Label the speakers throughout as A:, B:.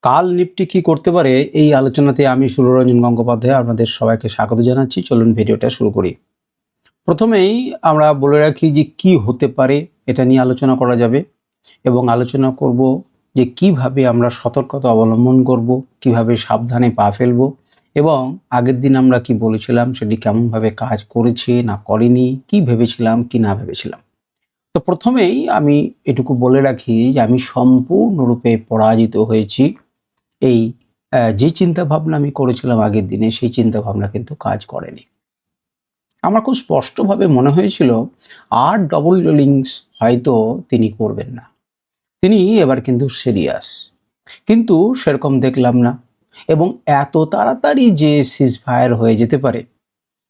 A: কাল নিফটি কি করতে পারে এই আলোচনাতে আমি সুররঞ্জন গঙ্গোপাধ্যায় আপনাদের সবাইকে স্বাগত জানাচ্ছি। চলুন ভিডিওটা শুরু করি। প্রথমেই আমরা বলে রাখি যে কি হতে পারে এটা নিয়ে আলোচনা করা যাবে এবং আলোচনা করব যে কিভাবে আমরা সতর্কতা অবলম্বন করব, কিভাবে সাবধানে পা ফেলব এবং আগের দিন আমরা কি বলেছিলাম সেটি কেমনভাবে কাজ করেছে না করেনি, কি ভেবেছিলাম কি না ভেবেছিলাম। তো প্রথমেই আমি এটুকু বলে রাখি যে আমি সম্পূর্ণরূপে পরাজিত হয়েছি। এই যে চিন্তাভাবনা আমি করেছিলাম আগের দিনে সেই চিন্তাভাবনা কিন্তু কাজ করেনি। আমার খুব স্পষ্টভাবে মনে হয়েছিল আর ডবল ইনিংস হয়তো তিনি করবেন না। তিনি এবার কিন্তু সিরিয়াস। কিন্তু সেরকম দেখলাম না এবং এত তাড়াতাড়ি যে সিজফায়ার হয়ে যেতে পারে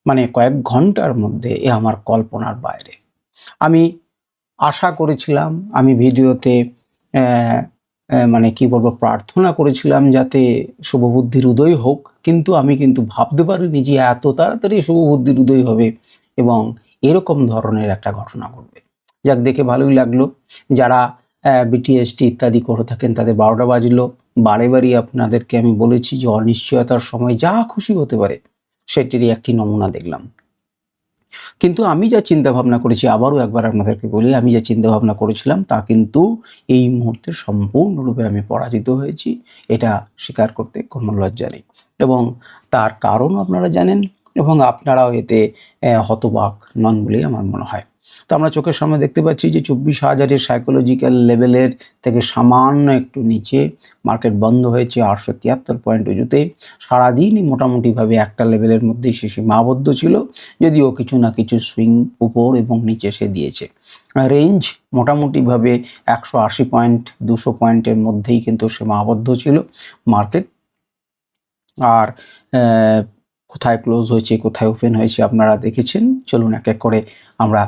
A: মানে কয়েক ঘন্টার মধ্যে এ আমার কল্পনার বাইরে। আমি আশা করেছিলাম, আমি ভিডিওতে মানে কি বলবো, প্রার্থনা করেছিলাম যাতে শুভবুদ্ধির উদয় হোক, কিন্তু আমি কিন্তু ভাবতে পারিনি যে এত তাড়াতাড়ি শুভবুদ্ধির উদয় হবে এবং এরকম ধরনের একটা ঘটনা ঘটবে। যাক, দেখে ভালোই লাগলো। যারা বিটিএসটি ইত্যাদি করে থাকেন তাদের 12টা বাজলো। বারে আপনাদেরকে আমি বলেছি যে অনিশ্চয়তার সময় যা খুশি হতে পারে, সেটিরই একটি নমুনা দেখলাম। কিন্তু আমি যা চিন্তা ভাবনা করেছি, আবারও একবার আপনাদেরকে বলি, আমি যা চিন্তা ভাবনা করেছিলাম তা কিন্তু এই মুহূর্তে সম্পূর্ণরূপে আমি পরাজিত হয়েছি। এটা স্বীকার করতে কোনো লজ্জা নেই এবং তার কারণও আপনারা জানেন এবং আপনারাও এতে হতবাক নন বলেই আমার মনে হয়। তো আমরা চোখের সামনে দেখতে পাচ্ছি যে 24,000-এর সাইকোলজিক্যাল লেভেলের থেকে সামান্য একটু নিচে মার্কেট বন্ধ হয়েছে 873 পয়েন্ট উঁচুতে। সারাদিনই মোটামুটিভাবে একটা লেভেলের মধ্যেই সে সীমাবদ্ধ ছিল, যদিও কিছু না কিছু সুইং উপর এবং নিচে সে দিয়েছে। রেঞ্জ মোটামুটিভাবে 180 পয়েন্ট 200 পয়েন্টের মধ্যেই কিন্তু সীমাবদ্ধ ছিল মার্কেট। আর কোথায় ক্লোজ হয়েছে কোথায় ওপেন হয়েছে আপনারা দেখেছেন। চলুন এক এক করে আমরা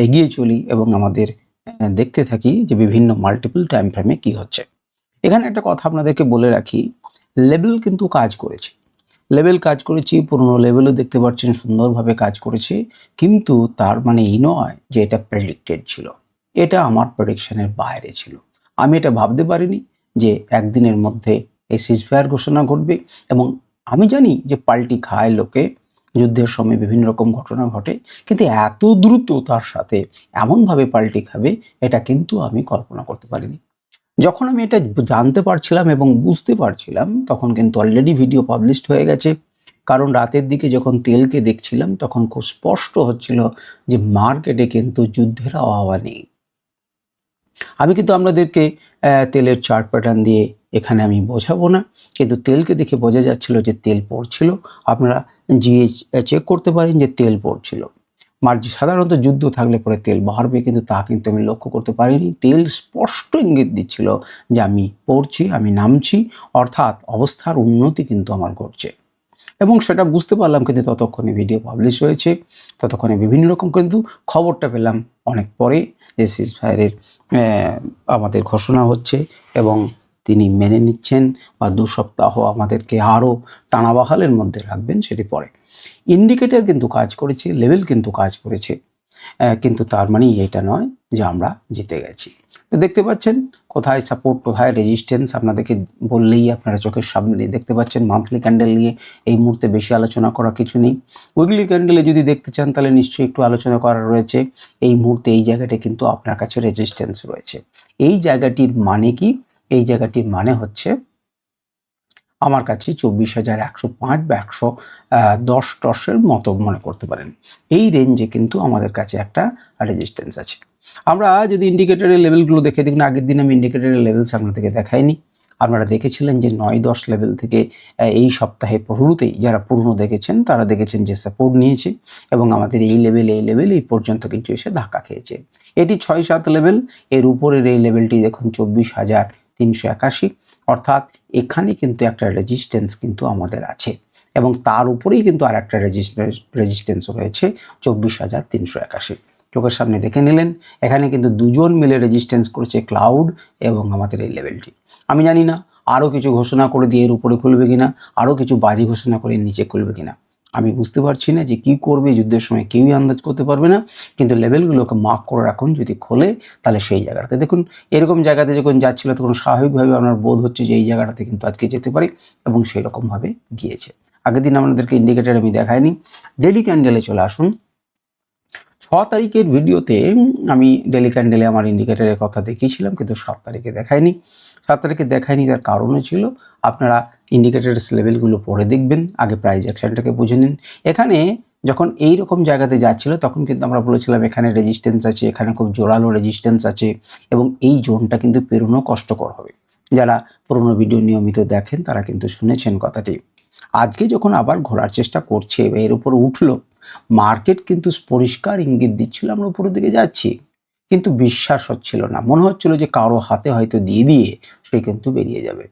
A: এগিয়ে চলি এবং আমাদের দেখতে থাকি যে বিভিন্ন মাল্টিপল টাইম ফ্রেমে কি হচ্ছে। এখানে একটা কথা আপনাদেরকে বলে রাখি, লেভেল কিন্তু কাজ করেছে, লেভেল কাজ করেছি, পুরনো লেভেলও দেখতে পাচ্ছেন সুন্দরভাবে কাজ করেছে, কিন্তু তার মানে এই নয় যে এটা প্রেডিক্টেড ছিল। এটা আমার প্রেডিকশনের বাইরে ছিল। আমি এটা ভাবতে পারিনি যে একদিনের মধ্যে এই সিজফায়ার ঘোষণা ঘটবে এবং আমি জানি যে পাল্টি খায় লোকে, যুদ্ধের সময় বিভিন্ন রকম ঘটনা ঘটে, কিন্তু এত দ্রুত তার সাথে এমনভাবে পাল্টি খাবে এটা কিন্তু আমি কল্পনা করতে পারিনি। যখন আমি এটা জানতে পারছিলাম এবং বুঝতে পারছিলাম তখন কিন্তু অলরেডি ভিডিও পাবলিশড হয়ে গেছে। কারণ রাতের দিকে যখন তেলকে দেখছিলাম তখন খুব স্পষ্ট হচ্ছিল যে মার্কেটে কিন্তু যুদ্ধের আবহাওয়া নেই। আমি কিন্তু আপনাদেরকে তেলের চার্ট প্যাটার্ন দিয়ে এখানে আমি বোঝাবো না, কিন্তু তেলকে দেখে বোঝা যাচ্ছিল যে তেল পড়ছিল। আপনারা জিএ চেক করতে পারেন যে তেল পড়ছিল। সাধারণত যুদ্ধ থাকলে পরে তেল বাড়বে, কিন্তু তা কিন্তু আমি লক্ষ্য করতে পারিনি। তেল স্পষ্ট ইঙ্গিত দিচ্ছিল যে আমি পড়ছি, আমি নামছি, অর্থাৎ অবস্থার উন্নতি কিন্তু আমার ঘটছে এবং সেটা বুঝতে পারলাম। কিন্তু ততক্ষণে ভিডিও পাবলিশ হয়েছে, ততক্ষণে বিভিন্ন রকম কিন্তু খবরটা পেলাম অনেক পরে যে সিজফায়ারের আমাদের ঘোষণা হচ্ছে এবং তিনি মেনে নিচ্ছেন বা 2 সপ্তাহ আমাদেরকে আরও টানাবাহালের মধ্যে রাখবেন, সেটি পরে। ইন্ডিকেটর কিন্তু কাজ করেছে, লেভেল কিন্তু কাজ করেছে, কিন্তু তার মানে এটা নয় যে আমরা জিতে গেছি। তো দেখতে পাচ্ছেন কোথায় সাপোর্ট কোথায় রেজিস্ট্যান্স আপনাদেরকে বললেই আপনারা চোখের সামনে দেখতে পাচ্ছেন। মান্থলি ক্যান্ডেল নিয়ে এই মুহূর্তে বেশি আলোচনা করা কিছু নেই। উইকলি ক্যান্ডেলে যদি দেখতে চান তাহলে নিশ্চয়ই একটু আলোচনা করা রয়েছে। এই মুহূর্তে এই জায়গাটা কিন্তু আপনার কাছে রেজিস্ট্যান্স রয়েছে। এই জায়গাটির মানে কি? এই জায়গাটির মানে হচ্ছে আমার কাছে 24,105 বা 110 মতো মনে করতে পারেন। এই রেঞ্জে কিন্তু আমাদের কাছে একটা রেজিস্ট্যান্স আছে। আমরা যদি ইন্ডিকেটরের লেভেলগুলো দেখে দেখুন, আগের দিন আমি ইন্ডিকেটরের লেভেলস আপনাদেরকে দেখাইনি। আপনারা দেখেছিলেন যে 9-10 লেভেল থেকে এই সপ্তাহে শুরুতেই যারা পুরনো দেখেছেন তারা দেখেছেন যে সাপোর্ট নিয়েছে এবং আমাদের এই লেভেল এই পর্যন্ত কিন্তু এসে ধাক্কা খেয়েছে। এটি 6-7 লেভেল, এর উপরের এই লেভেলটি দেখুন 24,381, অর্থাৎ এখানে কিন্তু একটা রেজিস্ট্যান্স কিন্তু আমাদের আছে এবং তার উপরেই কিন্তু আর একটা রেজিস্ট্যান্স রয়েছে 24,381। চোখের সামনে দেখে নিলেন, এখানে কিন্তু দুজন মিলে রেজিস্ট্যান্স করেছে, ক্লাউড এবং আমাদের এই লেভেলটি। আমি জানি না আরও কিছু ঘোষণা করে দিয়ে এর উপরে খুলবে কিনা, আরও কিছু বাজি ঘোষণা করে নিচে খুলবে কিনা। আমি বুঝতে পারছি না যে কি করবে যুদ্ধের সময়, কেউই আন্দাজ করতে পারবে না, কিন্তু লেভেলগুলোকে মার্ক করে রাখুন, যদি খোলে তাহলে সেই জায়গাটাতে দেখুন। এরকম জায়গাতে যখন যাচ্ছিল তখন স্বাভাবিকভাবে আপনার বোধ হচ্ছে যে এই জায়গাটাতে কিন্তু আজকে যেতে পারে, এবং সেই রকমভাবে গিয়েছে। আগের দিন আপনাদেরকে ইন্ডিকেটার আমি দেখাইনি। ডেলি ক্যান্ডেলে চলে আসুন। 6 তারিখের ভিডিওতে আমি ডেলি ক্যান্ডেলে আমার ইন্ডিকেটারের কথা দেখিয়েছিলাম, কিন্তু 7 তারিখে দেখাইনি। 7 তারিখে দেখাইনি, তার কারণও ছিল আপনারা ইন্ডিকেটারের লেভেলগুলো পড়ে দেখবেন, আগে প্রাইস অ্যাকশনটাকে বুঝে নিন। এখানে যখন এই রকম জায়গাতে যাচ্ছিল তখন কিন্তু আমরা বলেছিলাম এখানে রেজিস্ট্যান্স আছে, এখানে খুব জোরালো রেজিস্ট্যান্স আছে, এবং এই জোনটা কিন্তু পেরোনো কষ্টকর হবে। যারা পুরোনো ভিডিও নিয়মিত দেখেন তারা কিন্তু শুনেছেন কথাটি। আজকে যখন আবার ঘোরার চেষ্টা করছে, এর উপর উঠলো, মার্কেট কিন্তু পরিষ্কার ইঙ্গিত দিচ্ছিল আমরা উপরের দিকে যাচ্ছি, কিন্তু বিশ্বাস হচ্ছিল না। মনে হচ্ছিল যে কারো হাতে হয়তো দিয়ে দিয়ে সে কিন্তু বেরিয়ে যাবে।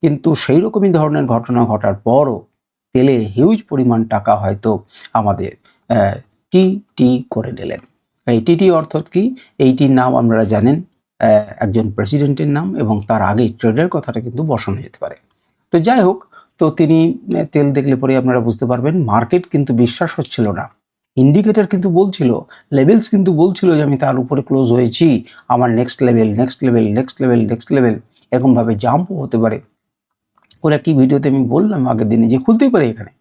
A: কিন্তু সেই রকমই ধরনের ঘটনা ঘটার পরও তেলে হিউজ পরিমাণ টাকা হয়তো আমাদের টি করে নিলেন। এই টি অর্থাৎ কি? এইটির নাম আপনারা জানেন, একজন প্রেসিডেন্টের নাম, এবং তার আগে ট্রেডের কথাটা কিন্তু বসানো যেতে পারে। তো যাই হোক, তো তিনি তেল দেখলে পরে আপনারা বুঝতে পারবেন মার্কেট কিন্তু বিশ্বাস হচ্ছিল না। ইন্ডিকেটর কিন্তু বলছিল, লেভেলস কিন্তু বলছিল যে আমি তার উপরে ক্লোজ হয়েছি, আমার next level, next level, next level, next level, এরকমভাবে জাম্পও হতে পারে। ওর একটি ভিডিওতে আমি বললাম আগের দিনে যে খুলতেই পারে, এখানে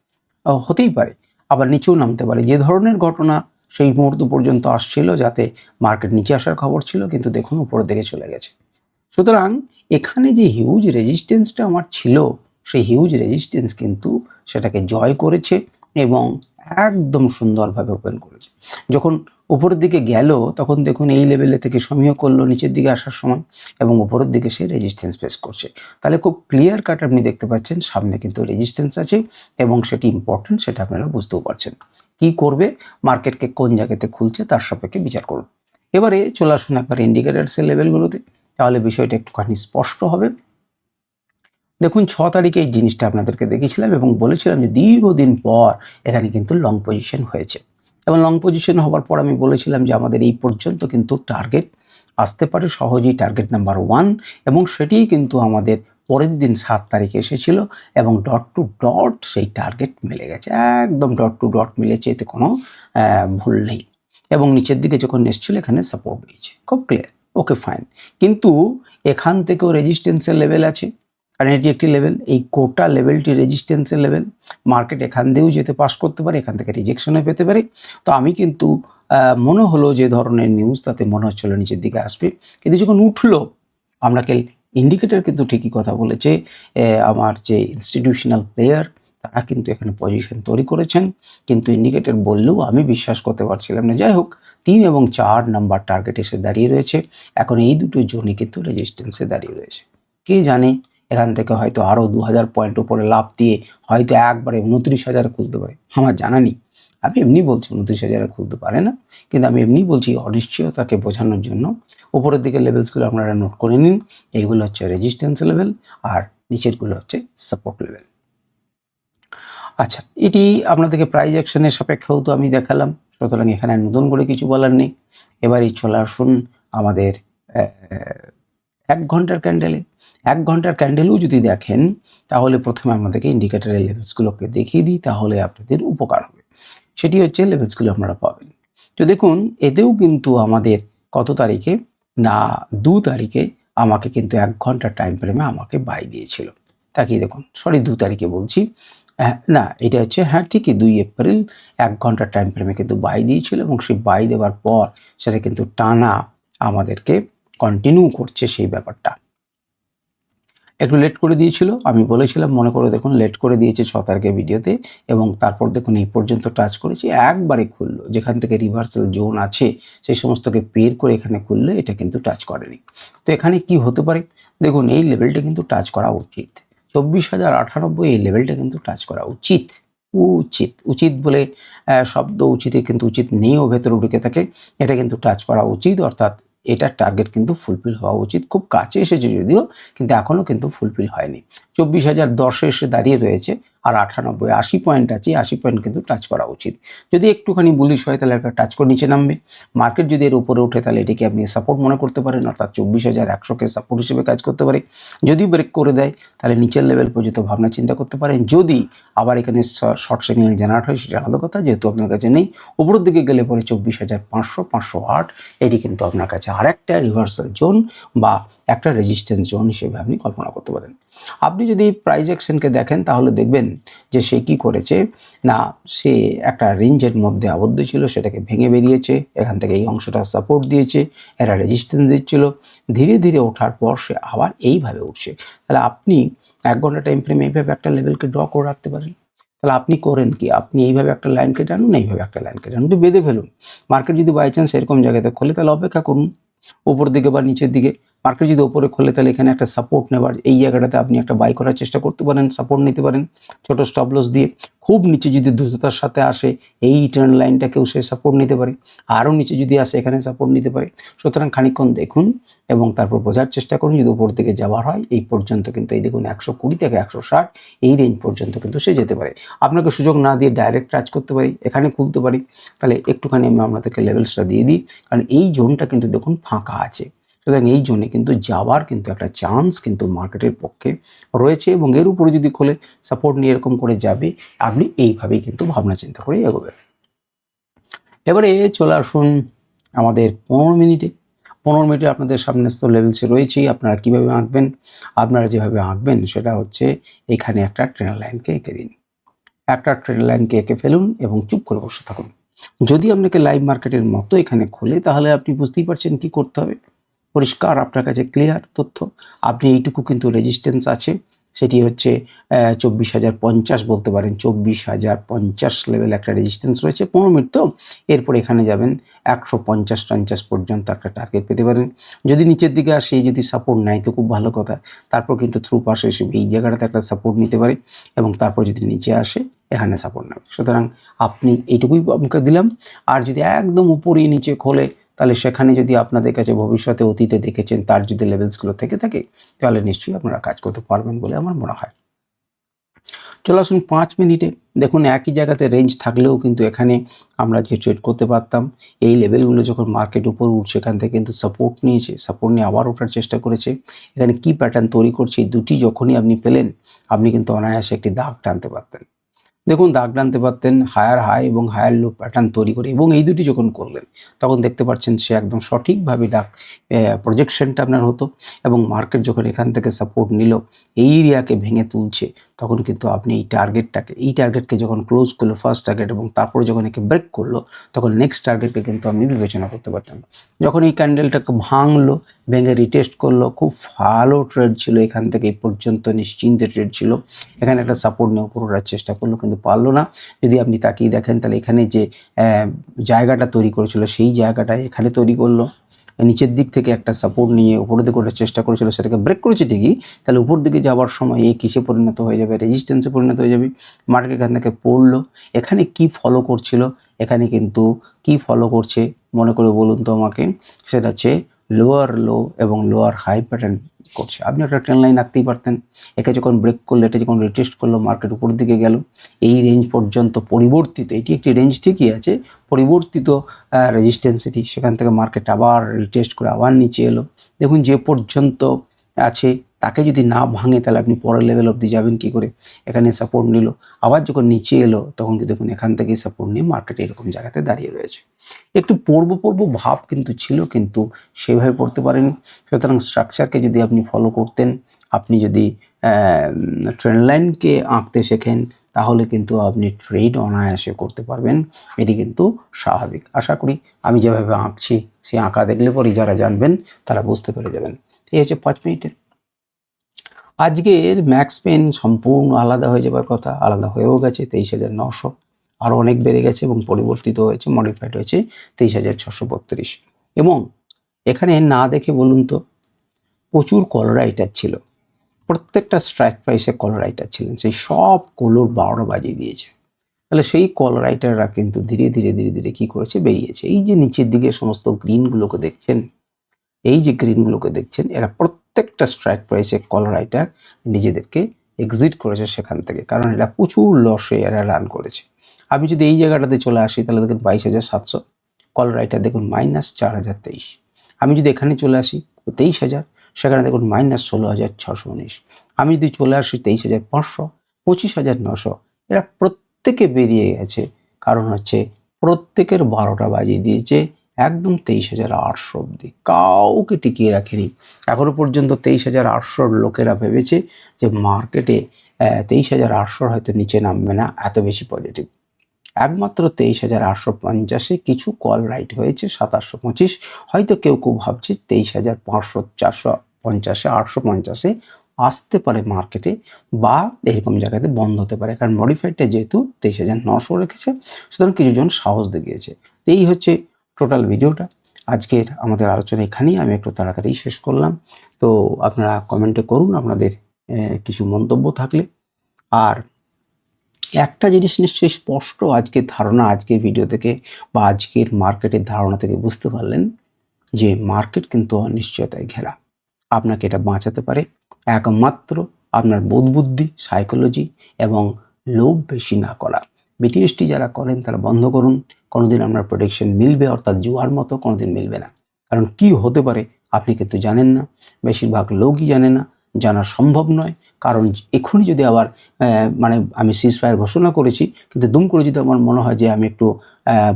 A: হতেই পারে, আবার নিচেও নামতে পারে। যে ধরনের ঘটনা সেই মুহূর্ত পর্যন্ত আসছিল, যাতে মার্কেট নিচে আসার খবর ছিল, কিন্তু দেখুন উপরের দিকে চলে গেছে। সুতরাং এখানে যে হিউজ রেজিস্ট্যান্সটা আমার ছিল, সেই হিউজ রেজিস্ট্যান্স কিন্তু সেটাকে জয় করেছে এবং একদম সুন্দরভাবে ওপেন করেছে। যখন উপরের দিকে গেল তখন দেখুন এই লেভেলে থেকে সমীহ করলো নিচের দিকে আসার সময়, এবং উপরের দিকে সে রেজিস্ট্যান্স ফেস করছে। তাহলে খুব ক্লিয়ার কাট আপনি দেখতে পাচ্ছেন সামনে কিন্তু রেজিস্ট্যান্স আছে, এবং সেটি ইম্পর্টেন্ট, সেটা আপনারা বুঝতেও পারছেন। কি করবে, মার্কেটকে কোন জায়গাতে খুলছে তার সাপেক্ষে বিচার করুন। এবারে চলে আসুন একবার ইন্ডিকেটার্সের লেভেলগুলোতে, তাহলে বিষয়টা একটুখানি স্পষ্ট হবে। দেখুন 6 তারিখে এই জিনিসটা আপনাদেরকে দেখেছিলাম এবং বলেছিলাম যে দীর্ঘদিন পর এখানে কিন্তু লং পজিশন হয়েছে, এবং লং পজিশন হওয়ার পর আমি বলেছিলাম যে আমাদের এই পর্যন্ত কিন্তু টার্গেট আসতে পারে সহজেই, টার্গেট নাম্বার 1, এবং সেটিই কিন্তু আমাদের পরের দিন 7 তারিখে এসেছিল, এবং ডট টু ডট সেই টার্গেট মিলে গেছে, একদম ডট টু ডট মিলেছে, এতে কোনো ভুল নেই। এবং নিচের দিকে যখন এসেছিল এখানে সাপোর্ট নিয়েছে, খুব ক্লিয়ার, ওকে ফাইন। কিন্তু এখান থেকেও রেজিস্ট্যান্সের লেভেল আছে, কারণ এটি একটি লেভেল, এই কোটা লেভেলটি রেজিস্ট্যান্সের লেভেল। মার্কেট এখান দিয়েও যেতে পাস করতে পারে, এখান থেকে রিজেকশনে পেতে পারে। তো আমি কিন্তু মনে হলো যে ধরনের নিউজ, তাতে মনে হচ্ছিল নিচের দিকে আসবে, কিন্তু যখন উঠলো আপনাকে ইন্ডিকেটর কিন্তু ঠিকই কথা বলেছে। আমার যে ইনস্টিটিউশনাল প্লেয়ার তারা কিন্তু এখানে পজিশন তৈরি করেছেন, কিন্তু ইন্ডিকেটর বললেও আমি বিশ্বাস করতে পারছিলাম না। যাই হোক, 3 এবং 4 নাম্বার টার্গেট এসে দাঁড়িয়ে রয়েছে, এখন এই দুটো জোনই কিন্তু রেজিস্ট্যান্সে দাঁড়িয়ে রয়েছে। কে জানে এখান থেকে হয়তো আরও 2000 পয়েন্ট উপরে লাভ দিয়ে হয়তো একবারে 29,000 খুলতে পারে, আমার জানা নেই। আমি এমনি বলছি 29,000 খুলতে পারে না, কিন্তু আমি এমনি বলছি অনিশ্চয়তাকে বোঝানোর জন্য। উপরের দিকে লেভেলসগুলো আপনারা নোট করে নিন, এইগুলো হচ্ছে রেজিস্ট্যান্স লেভেল, আর নিচেরগুলো হচ্ছে সাপোর্ট লেভেল। আচ্ছা, এটি আপনাদেরকে প্রাইস অ্যাকশনের সাপেক্ষেও তো আমি দেখালাম, সুতরাং এখানে নতুন করে কিছু বলার নেই। এবারই চলে আসুন আমাদের 1 ঘন্টার ক্যান্ডেলে। 1 ঘন্টার ক্যান্ডেলেও যদি দেখেন, তাহলে প্রথমে আপনাদেরকে ইন্ডিকেটরের লেভেলসগুলোকে দেখিয়ে দিই, তাহলে আপনাদের উপকার হবে। সেটি হচ্ছে লেভেলসগুলো আপনারা পাবেন। তো দেখুন এতেও কিন্তু আমাদের কত তারিখে না 2 তারিখে আমাকে কিন্তু 1 ঘন্টার টাইম ফ্রেমে আমাকে বাই দিয়েছিল। তাকিয়ে দেখুন, সরি 2 তারিখে বলছি, না এটা হচ্ছে, হ্যাঁ ঠিকই 2 এপ্রিল 1 ঘন্টার টাইম ফ্রেমে কিন্তু বাই দিয়েছিল, এবং সেই বাই দেওয়ার পর সেটা কিন্তু টানা আমাদেরকে কন্টিনিউ করছে সেই ব্যাপারটা। একটু লেট করে দিয়েছিল, আমি বলেছিলাম, মনে করে দেখুন লেট করে দিয়েছে 6 তারিখের ভিডিওতে, এবং তারপর দেখুন এই পর্যন্ত টাচ করেছি, একবারে খুললো, যেখান থেকে রিভার্সাল জোন আছে সেই সমস্তকে পের করে এখানে খুললে এটা কিন্তু টাচ করেনি। তো এখানে কি হতে পারে, দেখুন এই লেভেলটা কিন্তু টাচ করা উচিত, 24,098, এই লেভেলটা কিন্তু টাচ করা উচিত। উচিত উচিত বলে শব্দ উচিতে কিন্তু উচিত নেইও ভেতরে ঢুকে থাকে, এটা কিন্তু টাচ করা উচিত, অর্থাৎ এটার টার্গেট কিন্তু ফুলফিল হওয়া উচিত। খুব কাছে এসেছে যদিও, কিন্তু এখনও কিন্তু ফুলফিল হয়নি। 24,010 এসে দাঁড়িয়ে রয়েছে, আর 98 80 পয়েন্ট আছে, 80 পয়েন্ট কিন্তু টাচ করা উচিত। যদি একটুখানি বুলিশ হয় তাহলে একটা টাচ করে নিচে নামবে। মার্কেট যদি এর উপরে ওঠে তাহলে এটিকে আপনি সাপোর্ট মনে করতে পারেন, অর্থাৎ 24,100কে সাপোর্ট হিসেবে কাজ করতে পারে। যদি ব্রেক করে দেয় তাহলে নিচের লেভেল পর্যন্ত ভাবনা চিন্তা করতে পারেন। যদি আবার এখানে শর্ট সিগন্যাল জেনারেট হয় সেটা আলাদা কথা, যেহেতু আপনার কাছে নেই। উপরের দিকে গেলে পরে 24,500 508 এটি কিন্তু আপনার কাছে আরেকটা রিভার্সাল জোন বা একটা রেজিস্ট্যান্স জোন হিসেবে আপনি কল্পনা করতে পারেন। আপনি যদি প্রাইস অ্যাকশনকে দেখেন তাহলে দেখবেন যে সে কি করেছে না, সে একটা রেঞ্জের মধ্যে আবদ্ধ ছিল, সেটাকে ভেঙে বেরিয়েছে। এখান থেকে এই অংশটা সাপোর্ট দিয়েছে, এরা রেজিস্ট্যান্স দিচ্ছিল, ধীরে ধীরে ওঠার পর সে আবার এইভাবে উঠছে। তাহলে আপনি 1 ঘন্টা টাইম ফ্রেমে এইভাবে একটা লেভেলকে ড্র করে রাখতে পারেন। তাহলে আপনি করেন কি, আপনি এইভাবে একটা লাইনকে টানুন, এইভাবে একটা লাইনকে টানুন, একটু বেঁধে ফেলুন। মার্কেট যদি বাই চান্স এরকম জায়গাতে খোলে তাহলে অপেক্ষা করুন উপর দিকে বা নিচের দিকে। মার্কেট যদি ওপরে খোলে তাহলে এখানে একটা সাপোর্ট নেবার, এই জায়গাটাতে আপনি একটা বাই করার চেষ্টা করতে পারেন, সাপোর্ট নিতে পারেন ছোট স্টপ লস দিয়ে। খুব নিচে যদি দ্রুততার সাথে আসে এই ট্রেন্ড লাইনটাকেও সে সাপোর্ট নিতে পারে, আরও নিচে যদি আসে এখানে সাপোর্ট নিতে পারে। সুতরাং খানিকক্ষণ দেখুন এবং তারপর বোঝার চেষ্টা করুন। যদি উপর দিকে যাওয়ার হয় এই পর্যন্ত কিন্তু এই দেখুন 120 থেকে 160 এই রেঞ্জ পর্যন্ত কিন্তু সে যেতে পারে। আপনাকে সুযোগ না দিয়ে ডাইরেক্ট টাচ করতে পারি, এখানে খুলতে পারি। তাহলে একটুখানি আমি আপনাদেরকে লেভেলসটা দিয়ে দিই, কারণ এই জোনটা কিন্তু দেখুন ফাঁকা আছে। সুতরাং এই জোনে কিন্তু যাওয়ার কিন্তু একটা চান্স কিন্তু মার্কেটের পক্ষে রয়েছে এবং এর উপরে যদি খোলে সাপোর্ট নিয়ে এরকম করে যাবে, আপনি এইভাবেই কিন্তু ভাবনা চিন্তা করে এগোবেন। এবারে চলে আসুন আমাদের 15 মিনিটে। 15 মিনিটে আপনাদের সামনে তো লেভেলসে রয়েছেই, আপনারা কীভাবে আঁকবেন? আপনারা যেভাবে আঁকবেন সেটা হচ্ছে এখানে একটা ট্রেন লাইনকে এঁকে দিন, একটা ট্রেন লাইনকে এঁকে ফেলুন এবং চুপ করে বসে থাকুন। যদি আপনাকে লাইভ মার্কেটের মতো এখানে খোলে তাহলে আপনি বুঝতেই পারছেন কি করতে হবে। পরিষ্কার আপনার কাছে ক্লিয়ার তথ্য। আপনি এইটুকু কিন্তু রেজিস্ট্যান্স আছে, সেটি হচ্ছে 24,050 বলতে পারেন। 24,050 লেভেল একটা রেজিস্ট্যান্স রয়েছে। 15 মিনিট তো, এরপর এখানে যাবেন 150-50 পর্যন্ত একটা টার্গেট পেতে পারেন। যদি নিচের দিকে আসে, যদি সাপোর্ট নেয় তো খুব ভালো কথা। তারপর কিন্তু থ্রু পাশে এসে এই জায়গাটাতে একটা সাপোর্ট নিতে পারে এবং তারপর যদি নিচে আসে এখানে সাপোর্ট নেবে। সুতরাং আপনি এইটুকুই আপনাকে দিলাম। আর যদি একদম উপরে নিচে খোলে তাহলে সেখানে যদি আপনাদের কাছে ভবিষ্যতে অতীতে দেখেছেন তার যদি লেভেলসগুলো থেকে থাকে তাহলে নিশ্চয়ই আপনারা কাজ করতে পারবেন বলে আমার মনে হয়। চলে আসুন 5 মিনিটে। দেখুন একই জায়গাতে রেঞ্জ থাকলেও কিন্তু এখানে আমরা যে ট্রেড করতে পারতাম। এই লেভেলগুলো যখন মার্কেট উপর উঠছে এখান থেকে কিন্তু সাপোর্ট নিয়েছে, সাপোর্ট নিয়ে আবার ওঠার চেষ্টা করেছে। এখানে কি প্যাটার্ন তৈরি করছে এই দুটি যখনই আপনি পেলেন আপনি কিন্তু অনায়াসে একটি দাগ টানতে পারতেন। দেখুন দাগ টানতে পারতেন হায়ার হাই এবং হায়ার লো প্যাটার্ন তৈরি করে, এবং এই দুটি যখন করলেন তখন দেখতে পাচ্ছেন সে একদম সঠিকভাবে প্রজেকশনটা আপনার হতো। এবং মার্কেট যখন এখান থেকে সাপোর্ট নিল এই এরিয়াকে ভেঙে তুলছে তখন কিন্তু আপনি এই টার্গেটকে যখন ক্লোজ করলো ফার্স্ট টার্গেট এবং তারপরে যখন একে ব্রেক করলো তখন নেক্সট টার্গেটকে কিন্তু আপনি বিবেচনা করতে পারতেন। যখন এই ক্যান্ডেলটাকে ভাঙলো, ভেঙে রিটেস্ট করলো, খুব ভালো ট্রেড ছিল, এখান থেকে এই পর্যন্ত নিশ্চিন্তে ট্রেড ছিল। এখানে একটা সাপোর্ট নিয়ে উপর ওঠার চেষ্টা করলো কিন্তু পারলো না। যদি আপনি তাকিয়ে দেখেন তাহলে এখানে যে জায়গাটা তৈরি করেছিল সেই জায়গাটা এখানে তৈরি করলো, নিচের দিক থেকে একটা সাপোর্ট নিয়ে উপরের দিকে ওঠার চেষ্টা করেছিল, সেটাকে ব্রেক করেছে ঠিকই। তাহলে উপর দিকে যাওয়ার সময় এই কিসে পরিণত হয়ে যাবে? রেজিস্ট্যান্সে পরিণত হয়ে যাবে। মার্কেট এখান থেকে পড়লো। এখানে কি ফলো করছিল? এখানে কিন্তু কি ফলো করছে মনে করে বলুন তো আমাকে? সেটা হচ্ছে লোয়ার লো এবং লোয়ার হাই প্যাটার্ন করছে। আপনি একটা ট্রেন লাইন আঁকতেই পারতেন। একে যখন ব্রেক করলো, এটা যখন রিটেস্ট করলো, মার্কেট উপর দিকে গেল এই রেঞ্জ পর্যন্ত পরিবর্তিত, এটি একটি রেঞ্জ ঠিকই আছে, পরিবর্তিত রেজিস্ট্যান্স এটি। সেখান থেকে মার্কেট আবার রিটেস্ট করে আবার নিচে এলো। দেখুন যে পর্যন্ত আছে তাকে যদি না ভাঙে তাহলে আপনি পরের লেভেল অবধি যাবেন কী করে? এখানে সাপোর্ট নিল, আবার যখন নিচে এলো তখন কি দেখুন এখান থেকেই সাপোর্ট নিয়ে মার্কেট এরকম জায়গাতে দাঁড়িয়ে রয়েছে। একটু পড়বো ভাব কিন্তু ছিল, কিন্তু সেভাবে পড়তে পারেনি। সুতরাং স্ট্রাকচারকে যদি আপনি ফলো করতেন, আপনি যদি ট্রেন্ড লাইনকে আঁকতে শেখেন তাহলে কিন্তু আপনি ট্রেড অনায়াসে করতে পারবেন। এটি কিন্তু স্বাভাবিক। আশা করি আমি যেভাবে আঁকছি সেই আঁকা দেখলে পরেই যারা জানবেন তারা বুঝতে পেরে যাবেন। এই হচ্ছে 5 মিনিটের। আজকের ম্যাক্স পেন সম্পূর্ণ আলাদা হয়ে যাবার কথা, আলাদা হয়েও গেছে। 23,900 আরও অনেক বেড়ে গেছে এবং পরিবর্তিত হয়েছে, মডিফাইড হয়েছে 23,632। এবং এখানে না দেখে বলুন তো, প্রচুর কল রাইটার ছিল, প্রত্যেকটা স্ট্রাইক প্রাইসে কল রাইটার ছিলেন, সেই সব কলর 12 বাজিয়ে দিয়েছে। তাহলে সেই কল রাইটাররা কিন্তু ধীরে ধীরে ধীরে ধীরে কী করেছে? বেরিয়েছে। এই যে নিচের দিকে সমস্ত গ্রিনগুলোকে দেখছেন, এই যে গ্রিনগুলোকে দেখছেন, এরা প্রত্যেকটা স্ট্রাইক প্রাইসে কল রাইটার নিজেদেরকে এক্সিট করেছে সেখান থেকে, কারণ এটা প্রচুর লসে এরা রান করেছে। আমি যদি এই জায়গাটাতে চলে আসি তাহলে দেখুন 22,700, কল রাইটার দেখুন -4,023। আমি যদি এখানে চলে আসি 23,000, সেখানে দেখুন -16,619। আমি যদি চলে আসি 23,500, 25,900, এরা প্রত্যেকে বেরিয়ে গেছে। কারণ হচ্ছে প্রত্যেকের 12টা বাজিয়ে দিয়েছে একদম 23,800 অব্দি, কাউকে টিকিয়ে রাখেনি। এখনো পর্যন্ত 23,800 লোকেরা ভেবেছে যে মার্কেটে 23,800 হয়তো নিচে নামবে না, এত বেশি পজিটিভ। একমাত্র 23,850-এ কিছু কল রাইট হয়েছে, 2,725। হয়তো কেউ ভাবছে 23,500, 450-এ, 850-এ আসতে পারে মার্কেটে, বা এরকম জায়গাতে বন্ধ হতে পারে, কারণ মডিফাইডটা যেহেতু 23,900 রেখেছে, সুতরাং কিছুজন সাহস দেখিয়েছে। এই হচ্ছে টোটাল ভিডিওটা। আজকের আমাদের আলোচনা এখানেই আমি একটু তাড়াতাড়ি শেষ করলাম। তো আপনারা কমেন্টে করুন আপনাদের কিছু মন্তব্য থাকলে। আর একটা জিনিস নিশ্চয়ই স্পষ্ট আজকের ধারণা, আজকের ভিডিও থেকে বা আজকের মার্কেটের ধারণা থেকে বুঝতে পারলেন যে মার্কেট কিন্তু অনিশ্চয়তায় ঘেরা। আপনাকে এটা বাঁচাতে পারে একমাত্র আপনার বোধবুদ্ধি, সাইকোলজি এবং লোভ বেশি না করা। বিটিএসটি যারা করেন তারা বন্ধ করুন। কোনোদিন আপনার প্রোটেকশন মিলবে, অর্থাৎ জুয়ার মতো কোনোদিন মিলবে না। কারণ কি হতে পারে আপনি কিন্তু জানেন না, বেশিরভাগ লোকই জানে না, জানা সম্ভব নয়। কারণ এখনই যদি আবার মানে আমি সিজফায়ার ঘোষণা করেছি, কিন্তু দুম করে যদি আমার মনে হয় যে আমি একটু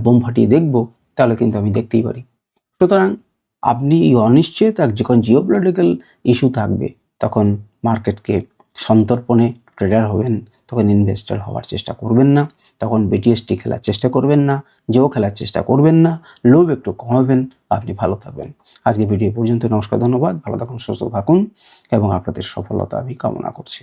A: বোম ফাটিয়ে দেখব, তাহলে কিন্তু আমি দেখতেই পারি। সুতরাং আপনি এই অনিশ্চয়তা, যখন জিওপলিটিক্যাল ইস্যু থাকবে, তখন মার্কেটকে সন্তর্পণে ট্রেডার হবেন, তখন ইনভেস্টর হওয়ার চেষ্টা করবেন না, তখন বিটিএসটি খেলার চেষ্টা করবেন না, জো খেলার চেষ্টা করবেন না, লোভ একটু কমাবেন, আপনি ভালো থাকবেন। আজকে ভিডিও পর্যন্ত। নমস্কার, ধন্যবাদ, ভালো থাকুন, সুস্থ থাকুন এবং আপনাদের সফলতা আমি কামনা করছি।